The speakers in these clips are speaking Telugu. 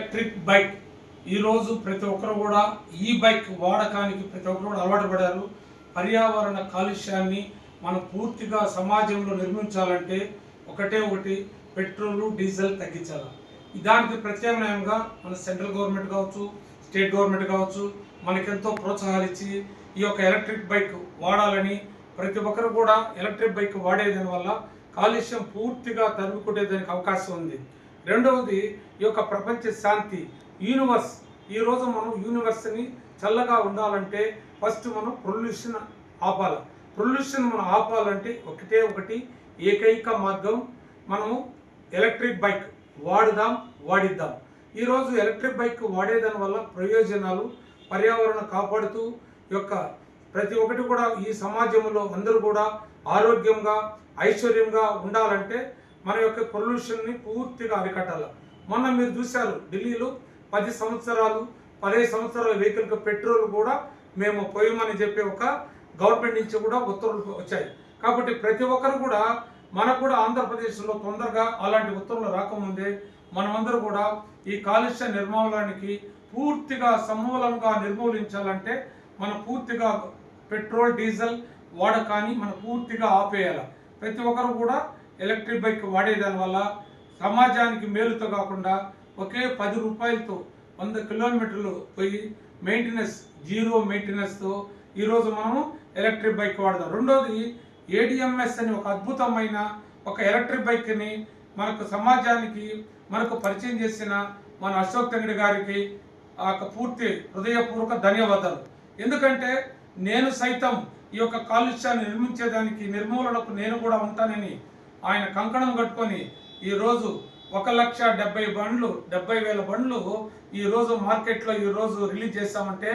ఎలక్ట్రిక్ బైక్ ఈరోజు ప్రతి ఒక్కరు కూడా ఈ బైక్ వాడకానికి ప్రతి ఒక్కరు కూడా అలవాటు పడారు. పర్యావరణ కాలుష్యాన్ని మనం పూర్తిగా సమాజంలో నిర్మించాలంటే ఒకటి పెట్రోలు డీజిల్ తగ్గించాలి. దానికి ప్రత్యామ్నాయంగా మన సెంట్రల్ గవర్నమెంట్ కావచ్చు, స్టేట్ గవర్నమెంట్ కావచ్చు మనకెంతో ప్రోత్సాహాలు ఇచ్చి ఈ యొక్క ఎలక్ట్రిక్ బైక్ వాడాలని ప్రతి ఒక్కరు కూడా ఎలక్ట్రిక్ బైక్ వాడేదాని వల్ల కాలుష్యం పూర్తిగా తరుముకునేదానికి అవకాశం ఉంది. రెండవది ఈ యొక్క ప్రపంచ శాంతి యూనివర్స్. ఈరోజు మనం యూనివర్స్ని చల్లగా ఉండాలంటే ఫస్ట్ మనం పొల్యూషన్ ఆపాలి. పొల్యూషన్ మనం ఆపాలంటే ఒకటి ఏకైక మార్గం మనము ఎలక్ట్రిక్ బైక్ వాడిద్దాం. ఈరోజు ఎలక్ట్రిక్ బైక్ వాడేదాని వల్ల ప్రయోజనాలు పర్యావరణం కాపాడుతూ యొక్క ప్రతి ఒక్కటి కూడా ఈ సమాజంలో అందరూ కూడా ఆరోగ్యంగా ఐశ్వర్యంగా ఉండాలంటే మన యొక్క పొల్యూషన్ని పూర్తిగా అరికట్టాలి. మొన్న మీరు చూశారు ఢిల్లీలో 15 సంవత్సరాల వెహికల్కి పెట్రోల్ కూడా మేము పోయమని చెప్పి ఒక గవర్నమెంట్ నుంచి కూడా ఉత్తర్వులు వచ్చాయి. కాబట్టి ప్రతి ఒక్కరు కూడా మనకు కూడా ఆంధ్రప్రదేశ్లో తొందరగా అలాంటి ఉత్తర్వులు రాకముందే మనమందరూ కూడా ఈ కాలుష్య నిర్మూలనానికి పూర్తిగా సమూలంగా నిర్మూలించాలంటే మనం పూర్తిగా పెట్రోల్ డీజిల్ వాడకాన్ని మనం పూర్తిగా ఆపేయాలి. ప్రతి ఒక్కరు కూడా ఎలక్ట్రిక్ బైక్ వాడేదాని వల్ల సమాజానికి మేలుతో కాకుండా ఒకే 10 రూపాయలతో 100 కిలోమీటర్లు పోయి జీరో మెయింటెనెన్స్తో ఈరోజు మనము ఎలక్ట్రిక్ బైక్ వాడదాం. రెండోది ADMS అని ఒక అద్భుతమైన ఒక ఎలక్ట్రిక్ బైక్ని మనకు సమాజానికి మనకు పరిచయం చేసిన మన అశోక్ తంగడి గారికి పూర్తి హృదయపూర్వక ధన్యవాదాలు. ఎందుకంటే నేను సైతం ఈ యొక్క కాలుష్యాన్ని నిర్మూలనకు నేను కూడా ఉంటానని ఆయన కంకణం కట్టుకొని ఈరోజు 1,70,000 బండ్లు ఈరోజు మార్కెట్లో ఈరోజు రిలీజ్ చేస్తామంటే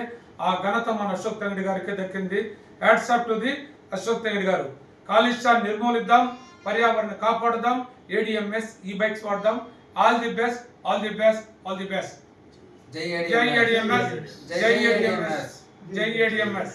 ఆ ఘనత మన అశోక్ తంగడి గారికి దక్కింది. Hats off to the Ashok Tangadi గారు. కాలుష్యాన్ని నిర్మూలిద్దాం, పర్యావరణ కాపాడుదాం, ADMS ఈ బైక్స్ వాడదాం. All the best. జై ADMS.